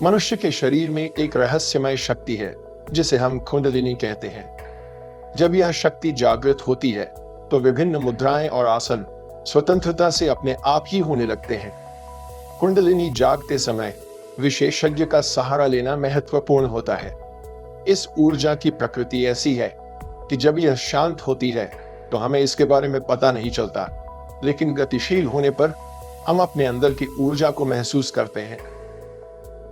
मनुष्य के शरीर में एक रहस्यमय शक्ति है जिसे हम कुंडलिनी कहते हैं। जब यह शक्ति जागृत होती है तो विभिन्न मुद्राएं और आसन स्वतंत्रता से अपने आप ही होने लगते हैं। कुंडलिनी जागते समय विशेषज्ञ का सहारा लेना महत्वपूर्ण होता है। इस ऊर्जा की प्रकृति ऐसी है कि जब यह शांत होती है तो हमें इसके बारे में पता नहीं चलता, लेकिन गतिशील होने पर हम अपने अंदर की ऊर्जा को महसूस करते हैं।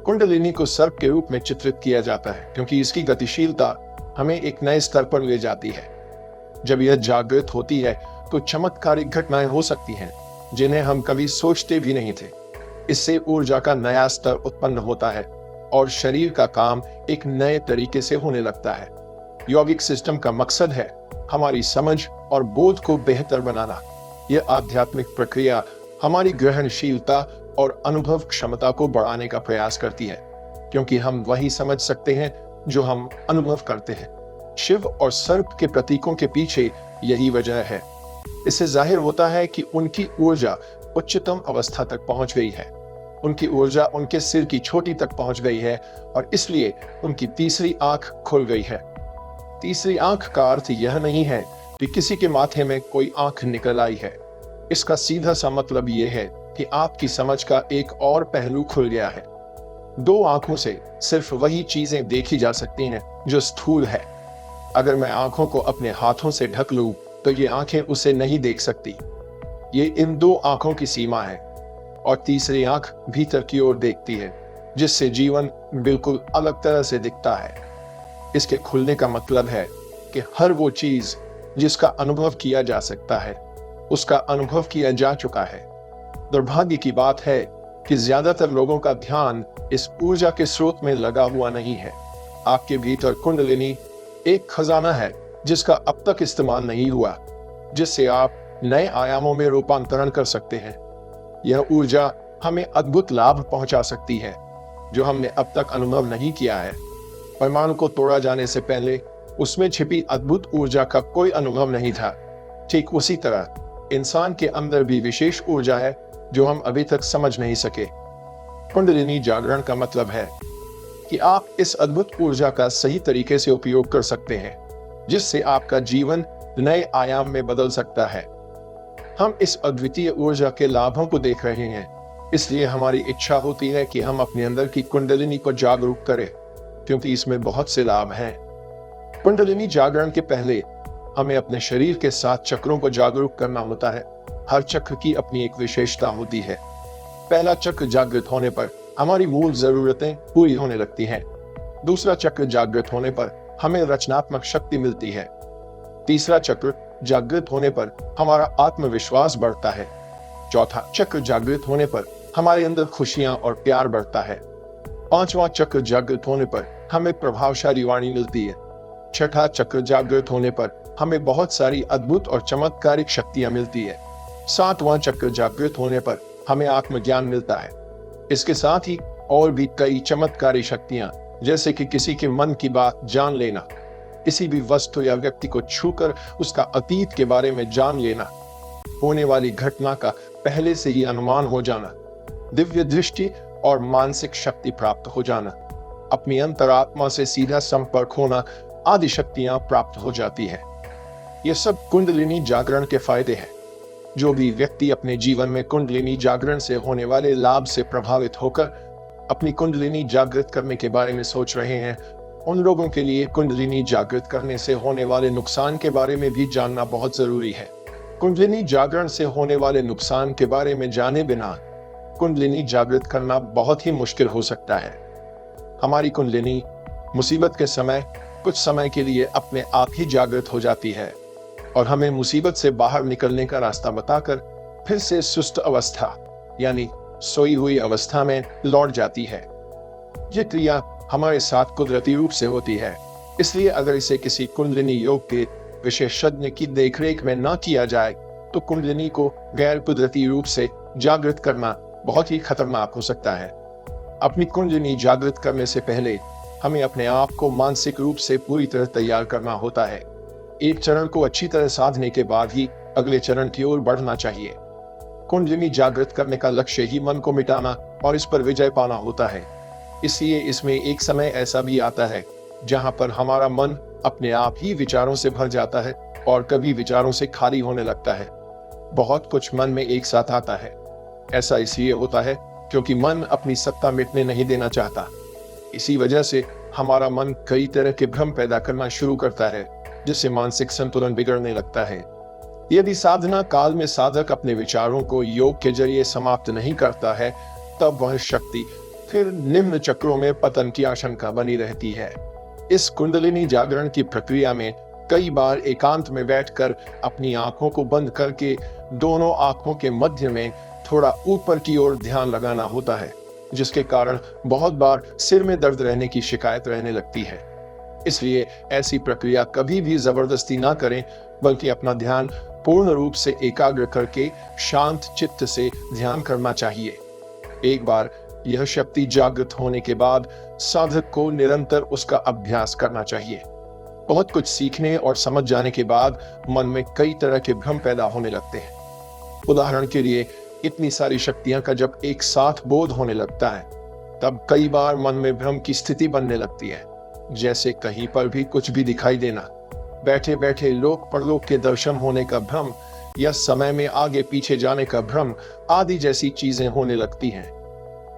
कुंडलिनी को सर्प के रूप में चित्रित किया जाता है क्योंकि इसकी गतिशीलता हमें एक नए स्तर पर ले जाती है। जब यह जागृत होती है तो चमत्कारिक घटनाएं हो सकती हैं जिन्हें हम कभी सोचते भी नहीं थे। इससे ऊर्जा का नया स्तर उत्पन्न होता है और शरीर का काम एक नए तरीके से होने लगता है। यौगिक सिस्टम का मकसद है हमारी समझ और बोध को बेहतर बनाना। यह आध्यात्मिक प्रक्रिया हमारी ग्रहणशीलता और अनुभव क्षमता को बढ़ाने का प्रयास करती है, क्योंकि हम वही समझ सकते हैं जो हम अनुभव करते हैं। शिव और सर्प के प्रतीकों के पीछे यही वजह है। इससे जाहिर होता है कि उनकी ऊर्जा उच्चतम अवस्था तक पहुंच गई है। उनकी ऊर्जा उनके सिर की चोटी तक पहुंच गई है और इसलिए उनकी तीसरी आंख खुल गई है। तीसरी आंख का अर्थ यह नहीं है कि किसी के माथे में कोई आंख निकल आई है। इसका सीधा सा मतलब यह है कि आपकी समझ का एक और पहलू खुल गया है। दो आंखों से सिर्फ वही चीजें देखी जा सकती हैं जो स्थूल है। अगर मैं आंखों को अपने हाथों से ढक लूं तो ये आंखें उसे नहीं देख सकती। ये इन दो आंखों की सीमा है और तीसरी आंख भीतर की ओर देखती है, जिससे जीवन बिल्कुल अलग तरह से दिखता है। इसके खुलने का मतलब है कि हर वो चीज जिसका अनुभव किया जा सकता है उसका अनुभव किया जा चुका है। दुर्भाग्य की बात है कि ज्यादातर लोगों का ध्यान इस ऊर्जा के स्रोत में लगा हुआ नहीं है। आपके भीतर कुंडलिनी एक खजाना है जिसका अब तक इस्तेमाल नहीं हुआ, जिससे आप नए आयामों में रूपांतरण कर सकते हैं। यह ऊर्जा हमें अद्भुत लाभ पहुंचा सकती है जो हमने अब तक अनुभव नहीं किया है। परमाणु को तोड़ा जाने से पहले उसमें छिपी अद्भुत ऊर्जा का कोई अनुभव नहीं था। ठीक उसी तरह इंसान के अंदर भी विशेष ऊर्जा है जो हम अभी तक समझ नहीं सके। कुंडलिनी जागरण का मतलब है कि आप इस अद्भुत ऊर्जा का सही तरीके से उपयोग कर सकते हैं, जिससे आपका जीवन नए आयाम में बदल सकता है। हम इस अद्वितीय ऊर्जा के लाभों को देख रहे हैं, इसलिए हमारी इच्छा होती है कि हम अपने अंदर की कुंडलिनी को जागरूक करें, क्योंकि इसमें बहुत से लाभ हैं। कुंडलिनी जागरण के पहले हमें अपने शरीर के 7 चक्रों को जागरूक करना होता है। हर चक्र की अपनी एक विशेषता होती है। पहला चक्र जागृत होने पर हमारी मूल जरूरतें पूरी होने लगती हैं। दूसरा चक्र जागृत होने पर हमें रचनात्मक शक्ति मिलती है। तीसरा चक्र जागृत होने पर हमारा आत्मविश्वास बढ़ता है। चौथा चक्र जागृत होने पर हमारे अंदर खुशियां और प्यार बढ़ता है। पांचवा चक्र जागृत होने पर हमें प्रभावशाली वाणी मिलती है। छठा चक्र जागृत होने पर हमें बहुत सारी अद्भुत और चमत्कारिक शक्तियां मिलती है। सातवां चक्र जागृत होने पर हमें आत्मज्ञान मिलता है। इसके साथ ही और भी कई चमत्कारी शक्तियां, जैसे कि किसी के मन की बात जान लेना, किसी भी वस्तु या व्यक्ति को छूकर उसका अतीत के बारे में जान लेना, होने वाली घटना का पहले से ही अनुमान हो जाना, दिव्य दृष्टि और मानसिक शक्ति प्राप्त हो जाना, अपनी अंतरात्मा से सीधा संपर्क होना आदि शक्तियां प्राप्त हो जाती है। ये सब कुंडलिनी जागरण के फायदे हैं। जो भी व्यक्ति अपने जीवन में कुंडलिनी जागरण से होने वाले लाभ से प्रभावित होकर अपनी कुंडलिनी जागृत करने के बारे में सोच रहे हैं, उन लोगों के लिए कुंडलिनी जागृत करने से होने वाले नुकसान के बारे में भी जानना बहुत जरूरी है। कुंडलिनी जागरण से होने वाले नुकसान के बारे में जाने बिना कुंडलिनी जागृत करना बहुत ही मुश्किल हो सकता है। हमारी कुंडलिनी मुसीबत के समय कुछ समय के लिए अपने आप ही जागृत हो जाती है और हमें मुसीबत से बाहर निकलने का रास्ता बताकर फिर से सुस्त अवस्था यानी सोई हुई अवस्था में लौट जाती है। यह क्रिया हमारे साथ कुदरती रूप से होती है, इसलिए अगर इसे किसी कुंडलिनी योग के विशेषज्ञ की देखरेख में न किया जाए तो कुंडलिनी को गैर कुदरती रूप से जागृत करना बहुत ही खतरनाक हो सकता है। अपनी कुंडलिनी जागृत करने से पहले हमें अपने आप को मानसिक रूप से पूरी तरह तैयार करना होता है। एक चरण को अच्छी तरह साधने के बाद ही अगले चरण की ओर बढ़ना चाहिए। कुंडलिनी जागृत करने का लक्ष्य ही मन को मिटाना और इस पर विजय पाना होता है। इसलिए इसमें एक समय ऐसा भी आता है जहां पर हमारा मन अपने आप ही विचारों से भर जाता है और कभी विचारों से खाली होने लगता है। बहुत कुछ मन में एक साथ आता है। ऐसा इसलिए होता है क्योंकि मन अपनी सत्ता मिटने नहीं देना चाहता। इसी वजह से हमारा मन कई तरह के भ्रम पैदा करना शुरू करता है, जिससे मानसिक संतुलन बिगड़ने लगता है। यदि साधना काल में साधक अपने विचारों को योग के जरिए समाप्त नहीं करता है, तब वह शक्ति फिर निम्न चक्रों में पतन की आशंका बनी रहती है। इस कुंडलिनी जागरण की प्रक्रिया में कई बार एकांत में बैठकर अपनी आंखों को बंद करके दोनों आंखों के मध्य में थोड़ा ऊपर की ओर ध्यान लगाना होता है, जिसके कारण बहुत बार सिर में दर्द रहने की शिकायत रहने लगती है। इसलिए ऐसी प्रक्रिया कभी भी जबरदस्ती ना करें, बल्कि अपना ध्यान पूर्ण रूप से एकाग्र करके शांत चित्त से ध्यान करना चाहिए। एक बार यह शक्ति जागृत होने के बाद साधक को निरंतर उसका अभ्यास करना चाहिए। बहुत कुछ सीखने और समझ जाने के बाद मन में कई तरह के भ्रम पैदा होने लगते हैं। उदाहरण के लिए, इतनी सारी शक्तियां का जब एक साथ बोध होने लगता है, तब कई बार मन में भ्रम की स्थिति बनने लगती है, जैसे कहीं पर भी कुछ भी दिखाई देना, बैठे बैठे लोक परलोक के दर्शन होने का भ्रम, या समय में आगे पीछे जाने का भ्रम आदि जैसी चीजें होने लगती हैं।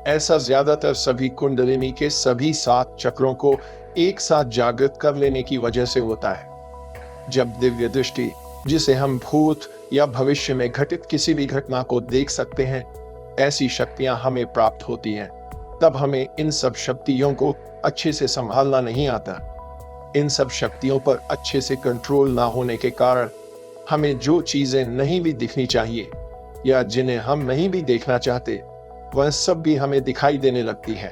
ऐसा ज्यादातर सभी कुंडलिनी के सभी 7 चक्रों को एक साथ जागृत कर लेने की वजह से होता है। जब दिव्य दृष्टि, जिसे हम भूत या भविष्य में घटित किसी भी घटना को देख सकते हैं, ऐसी शक्तियां हमें प्राप्त होती हैं, तब हमें इन सब शक्तियों को अच्छे से संभालना नहीं आता। इन सब शक्तियों पर अच्छे से कंट्रोल ना होने के कारण हमें जो चीजें नहीं भी दिखनी चाहिए या जिन्हें हम नहीं भी देखना चाहते, वह सब भी हमें दिखाई देने लगती है।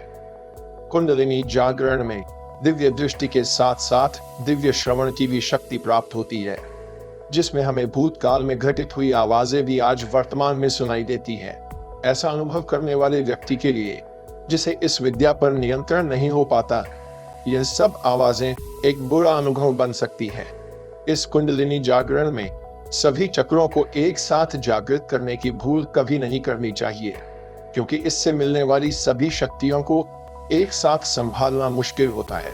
कुंडलिनी जागरण में दिव्य दृष्टि के साथ साथ दिव्य श्रवण की भी शक्ति प्राप्त होती है, जिसमें हमें भूतकाल में घटित हुई आवाजें भी आज वर्तमान में सुनाई देती है। ऐसा अनुभव करने वाले व्यक्ति के लिए, जिसे इस विद्या पर नियंत्रण नहीं हो पाता, यह सब आवाजें एक बुरा अनुभव बन सकती है। इस कुंडलिनी जागरण में सभी चक्रों को एक साथ जागृत करने की भूल कभी नहीं करनी चाहिए, क्योंकि इससे मिलने वाली सभी शक्तियों को एक साथ संभालना मुश्किल होता है।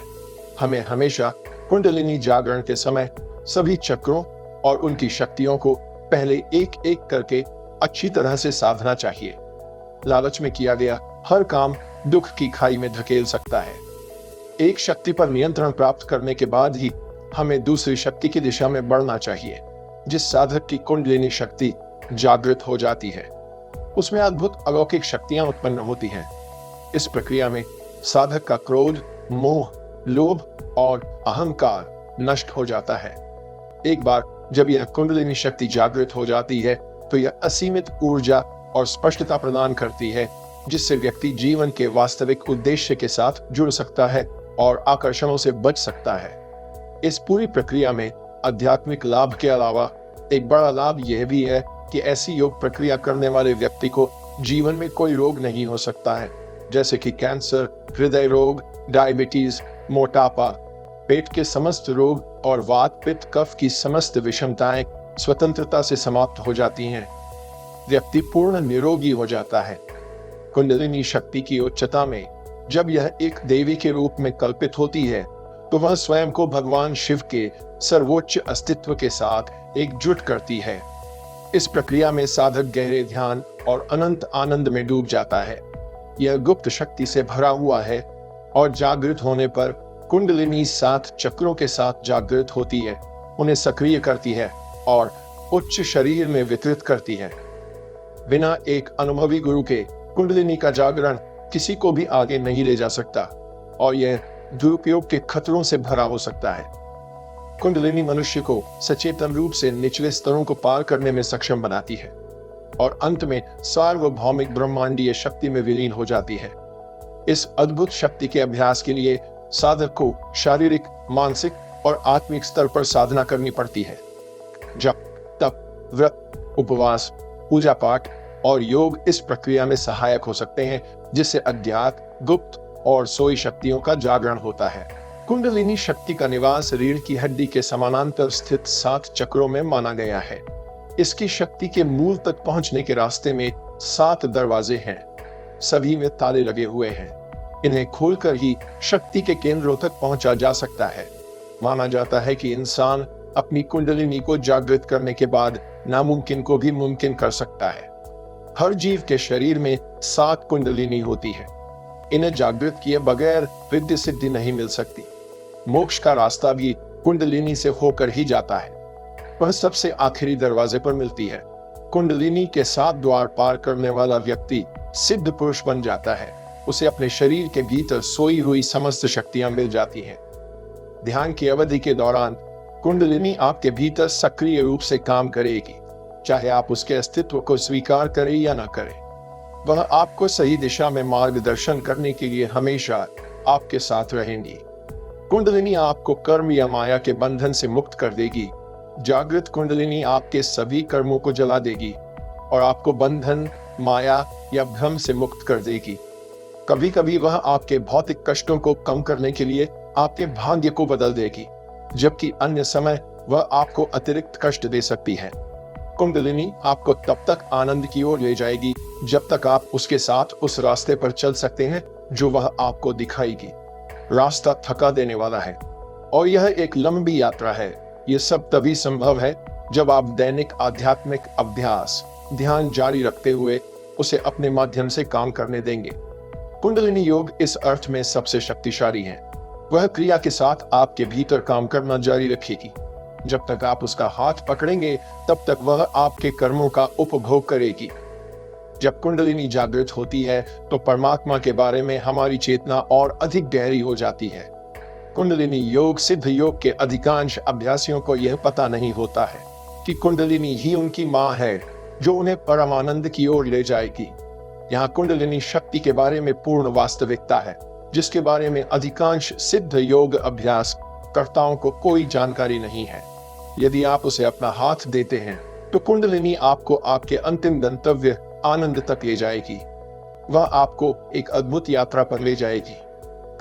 हमें हमेशा कुंडलिनी जागरण के समय सभी चक्रों और उनकी शक्तियों को पहले एक एक करके अच्छी तरह से साधना चाहिए। लालच में किया गया हर काम दुख की खाई में धकेल सकता है। एक शक्ति पर नियंत्रण प्राप्त करने के बाद ही हमें दूसरी शक्ति की दिशा में बढ़ना चाहिए। जिस साधक की कुंडलिनी शक्ति जागृत हो जाती है, उसमें अद्भुत अलौकिक शक्तियां उत्पन्न होती हैं। इस प्रक्रिया में साधक का क्रोध, मोह, लोभ और अहंकार नष्ट हो जाता है। एक बार जब यह कुंडलिनी शक्ति जागृत हो जाती है, तो यह असीमित ऊर्जा और स्पष्टता प्रदान करती है, जिससे व्यक्ति जीवन के वास्तविक उद्देश्य के साथ जुड़ सकता है और आकर्षणों से बच सकता है। इस पूरी प्रक्रिया में आध्यात्मिक लाभ के अलावा एक बड़ा लाभ यह भी है कि ऐसी योग प्रक्रिया करने वाले व्यक्ति को जीवन में कोई रोग नहीं हो सकता है, जैसे कि कैंसर, हृदय रोग, डायबिटीज, मोटापा, पेट के समस्त रोग और वात, पित्त, कफ की समस्त विषमताएं स्वतंत्रता से समाप्त हो जाती हैं। व्यक्ति पूर्ण निरोगी हो जाता है। कुंडलिनी शक्ति की उच्चता में जब यह एक देवी के रूप में कल्पित होती है, तो वह स्वयं को भगवान शिव के सर्वोच्च अस्तित्व के साथ एकजुट करती है। इस प्रक्रिया में साधक गहरे ध्यान और अनंत आनंद में डूब जाता है। यह गुप्त शक्ति से भरा हुआ है और जागृत होने पर कुंडलिनी 7 चक्रों के साथ जागृत होती है, उन्हें सक्रिय करती है और उच्च शरीर में वितरित करती है। बिना एक अनुभवी गुरु के कुंडलिनी का जागरण किसी को भी आगे नहीं ले जा सकता और यह दुरुपयोग के खतरों से भरा हो सकता है। कुंडलिनी मनुष्य को सचेतन रूप से निचले स्तरों को पार करने में सक्षम बनाती है और अंत में सार्वभौमिक ब्रह्मांडीय शक्ति में विलीन हो जाती है। इस अद्भुत शक्ति के अभ्यास के लिए साधक को शारीरिक, मानसिक और आत्मिक स्तर पर साधना करनी पड़ती है। जप, तप, व्रत, उपवास, पूजा पाठ और योग इस प्रक्रिया में सहायक हो सकते हैं, जिससे अज्ञात, गुप्त और सोई शक्तियों का जागरण होता है। कुंडलिनी शक्ति का निवास रीढ़ की हड्डी के समानांतर स्थित 7 चक्रों में माना गया है। इसकी शक्ति के मूल तक पहुंचने के रास्ते में 7 दरवाजे हैं। सभी में ताले लगे हुए हैं। इन्हें खोलकर ही शक्ति के केंद्रों तक पहुंचा जा सकता है। माना जाता है कि इंसान अपनी कुंडलिनी को जागृत करने के बाद नामुमकिन को भी मुमकिन कर सकता है। हर जीव के शरीर में 7 कुंडलिनी होती है। इन्हें जागृत किए बगैर रिद्धि सिद्धि नहीं मिल सकती। मोक्ष का रास्ता भी कुंडलिनी से होकर ही जाता है। वह सबसे आखिरी दरवाजे पर मिलती है। कुंडलिनी के 7 द्वार पार करने वाला व्यक्ति सिद्ध पुरुष बन जाता है। उसे अपने शरीर के भीतर सोई हुई समस्त शक्तियां मिल जाती हैं। ध्यान की अवधि के दौरान कुंडलिनी आपके भीतर सक्रिय रूप से काम करेगी, चाहे आप उसके अस्तित्व को स्वीकार करें या न करें। वह आपको सही दिशा में मार्गदर्शन करने के लिए हमेशा आपके साथ रहेंगी। कुंडलिनी आपको कर्म या माया के बंधन से मुक्त कर देगी। जागृत कुंडलिनी आपके सभी कर्मों को जला देगी और आपको बंधन, माया या भ्रम से मुक्त कर देगी। कभी कभी वह आपके भौतिक कष्टों को कम करने के लिए आपके भाग्य को बदल देगी, जबकि अन्य समय वह आपको अतिरिक्त कष्ट दे सकती है। कुंडलिनी आपको तब तक आनंद की ओर ले जाएगी जब तक आप उसके साथ उस रास्ते पर चल सकते हैं जो वह आपको दिखाएगी। रास्ता थका देने वाला है और यह एक लंबी यात्रा है। यह सब तभी संभव है जब आप दैनिक आध्यात्मिक अभ्यास, ध्यान जारी रखते हुए उसे अपने माध्यम से काम करने देंगे। कुंडलिनी योग इस अर्थ में सबसे शक्तिशाली है। वह क्रिया के साथ आपके भीतर काम करना जारी रखेगी। जब तक आप उसका हाथ पकड़ेंगे तब तक वह आपके कर्मों का उपभोग करेगी। जब कुंडलिनी जागृत होती है तो परमात्मा के बारे में हमारी चेतना और अधिक गहरी हो जाती है। कुंडलिनी योग सिद्ध योग के अधिकांश अभ्यासियों को यह पता नहीं होता है कि कुंडलिनी ही उनकी मां है जो उन्हें परमानंद की ओर ले जाएगी। यहाँ कुंडलिनी शक्ति के बारे में पूर्ण वास्तविकता है, जिसके बारे में अधिकांश सिद्ध योग अभ्यास कर्ताओं को कोई जानकारी नहीं है। यदि आप उसे अपना हाथ देते हैं तो कुंडलिनी आपको आपके अंतिम गंतव्य आनंद तक ले जाएगी। वह आपको एक अद्भुत यात्रा पर ले जाएगी।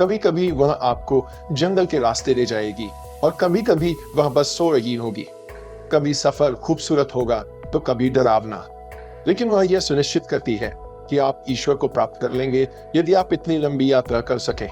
कभी कभी वह आपको जंगल के रास्ते ले जाएगी और कभी कभी वह बस सो रही होगी। कभी सफर खूबसूरत होगा तो कभी डरावना, लेकिन वह यह सुनिश्चित करती है कि आप ईश्वर को प्राप्त कर लेंगे यदि आप इतनी लंबी यात्रा कर सकें।